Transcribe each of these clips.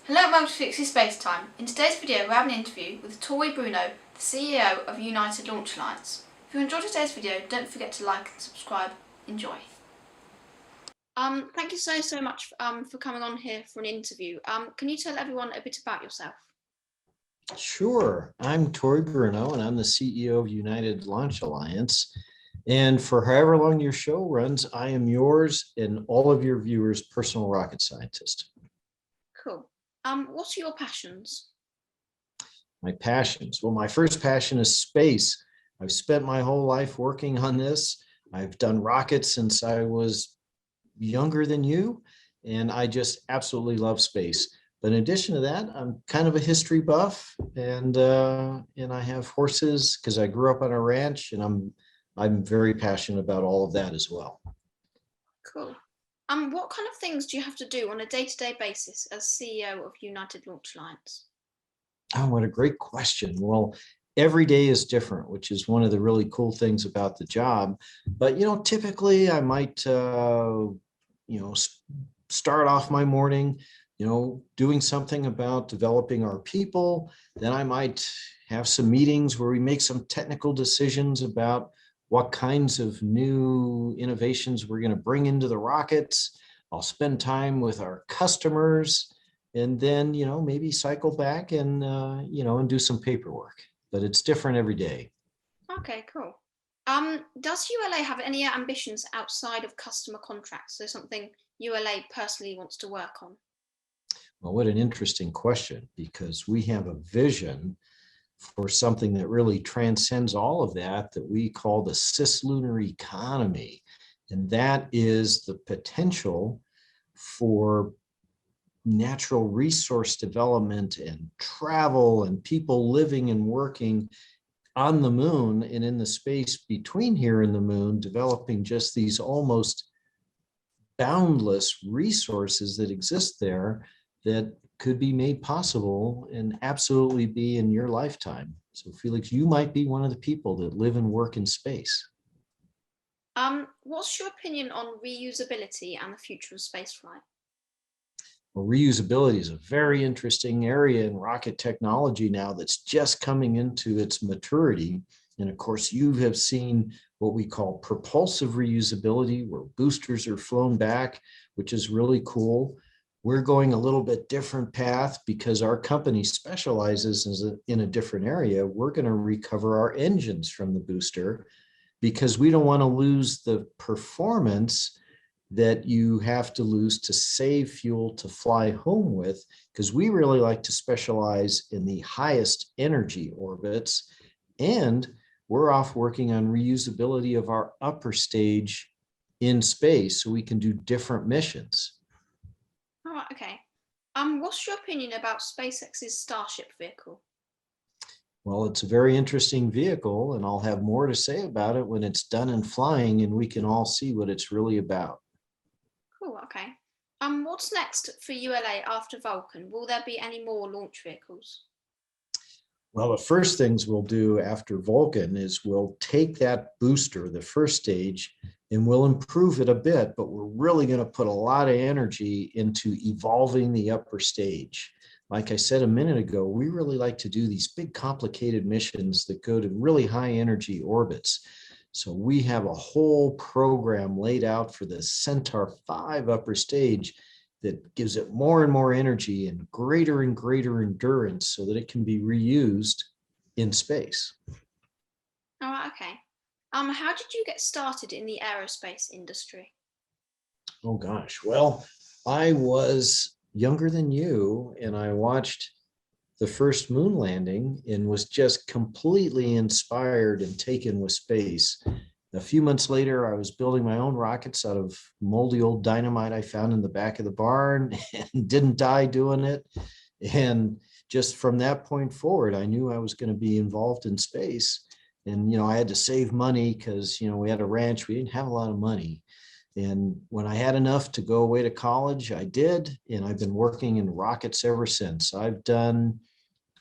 Hello and welcome to Felix's Space Time. In today's video we're having an interview with Tory Bruno, the CEO of United Launch Alliance. If you enjoyed today's video, don't forget to like and subscribe. Enjoy. Thank you so much for coming on here for an interview. Can you tell everyone a bit about yourself? Sure. I'm Tory Bruno, and I'm the CEO of United Launch Alliance. And for however long your show runs, I am yours and all of your viewers' personal rocket scientist. Cool. What are your passions? My passions. Well, my first passion is space. I've spent my whole life working on this. I've done rockets since I was younger than you, and I just absolutely love space. But in addition to that, I'm kind of a history buff, and I have horses because I grew up on a ranch, and I'm very passionate about all of that as well. Cool. What kind of things do you have to do on a day-to-day basis as CEO of United Launch Alliance? Oh, what a great question. Well, every day is different, which is one of the really cool things about the job. But, typically I might, start off my morning, doing something about developing our people. Then I might have some meetings where we make some technical decisions about what kinds of new innovations we're going to bring into the rockets. I'll spend time with our customers, and then, maybe cycle back and, and do some paperwork. But it's different every day. Okay, cool. Does ULA have any ambitions outside of customer contracts? So something ULA personally wants to work on? Well, what an interesting question, because we have a vision for something that really transcends all of that we call the cislunar economy. And that is the potential for natural resource development and travel and people living and working on the moon and in the space between here and the moon, developing just these almost boundless resources that exist there that could be made possible and absolutely be in your lifetime. So Felix, you might be one of the people that live and work in space. What's your opinion on reusability and the future of spaceflight? Well, reusability is a very interesting area in rocket technology now that's just coming into its maturity. And of course, you have seen what we call propulsive reusability, where boosters are flown back, which is really cool. We're going a little bit different path because our company specializes in a different area. We're going to recover our engines from the booster because we don't want to lose the performance that you have to lose to save fuel to fly home with, because we really like to specialize in the highest energy orbits. And we're off working on reusability of our upper stage in space so we can do different missions. Oh, okay. What's your opinion about SpaceX's Starship vehicle? Well, it's a very interesting vehicle, and I'll have more to say about it when it's done and flying and we can all see what it's really about. Cool, okay. What's next for ULA after Vulcan? Will there be any more launch vehicles? Well, the first things we'll do after Vulcan is we'll take that booster, the first stage, and we'll improve it a bit, but we're really going to put a lot of energy into evolving the upper stage. Like I said a minute ago, we really like to do these big complicated missions that go to really high energy orbits. So we have a whole program laid out for the Centaur 5 upper stage that gives it more and more energy and greater endurance so that it can be reused in space. Oh, okay. How did you get started in the aerospace industry? Oh gosh, well, I was younger than you, and I watched the first moon landing and was just completely inspired and taken with space. A few months later, I was building my own rockets out of moldy old dynamite I found in the back of the barn and didn't die doing it. And just from that point forward, I knew I was going to be involved in space. And, I had to save money because, we had a ranch. We didn't have a lot of money. And when I had enough to go away to college, I did. And I've been working in rockets ever since. I've done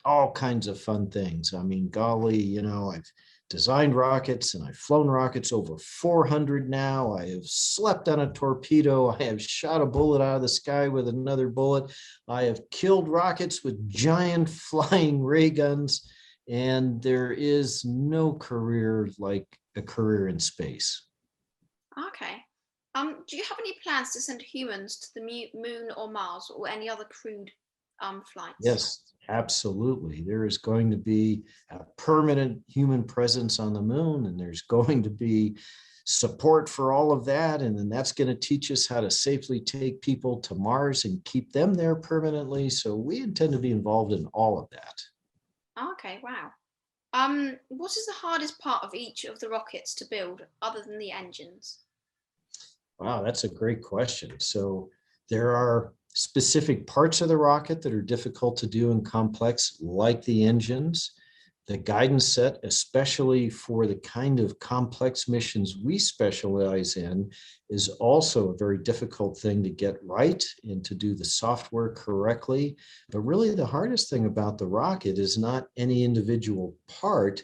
all kinds of fun things. I mean, golly, I've designed rockets and I've flown rockets over 400 now. I have slept on a torpedo. I have shot a bullet out of the sky with another bullet. I have killed rockets with giant flying ray guns. And there is no career like a career in space. Okay. Do you have any plans to send humans to the moon or Mars or any other crewed flights? Yes, absolutely. There is going to be a permanent human presence on the moon, and there's going to be support for all of that. And then that's going to teach us how to safely take people to Mars and keep them there permanently. So we intend to be involved in all of that. Okay, wow. What is the hardest part of each of the rockets to build other than the engines? Wow, that's a great question. So there are specific parts of the rocket that are difficult to do and complex, like the engines. The guidance set, especially for the kind of complex missions we specialize in, is also a very difficult thing to get right and to do the software correctly. But really the hardest thing about the rocket is not any individual part.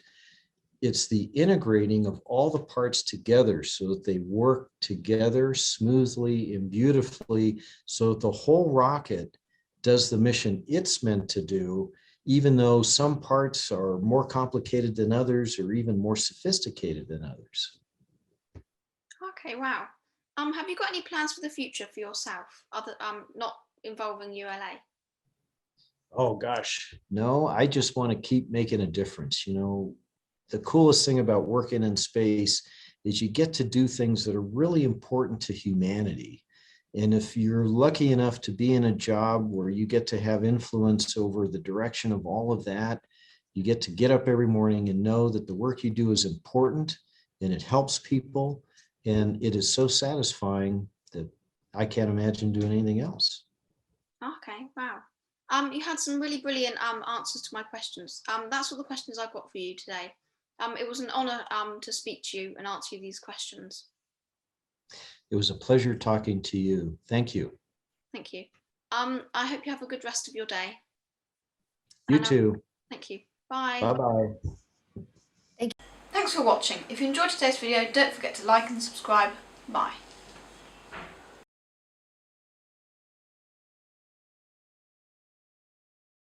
It's the integrating of all the parts together so that they work together smoothly and beautifully so that the whole rocket does the mission it's meant to do, even though some parts are more complicated than others or even more sophisticated than others. Okay, wow. Have you got any plans for the future for yourself, other not involving ULA? Oh gosh, no, I just want to keep making a difference. The coolest thing about working in space is you get to do things that are really important to humanity. And if you're lucky enough to be in a job where you get to have influence over the direction of all of that, you get up every morning and know that the work you do is important and it helps people. And it is so satisfying that I can't imagine doing anything else. Okay, wow. You had some really brilliant answers to my questions. That's all the questions I've got for you today. It was an honor to speak to you and answer you these questions. It was a pleasure talking to you. Thank you. Thank you. I hope you have a good rest of your day. You And too. thank you. Bye. Bye-bye. Thanks for watching. If you enjoyed today's video, don't forget to like and subscribe. Bye.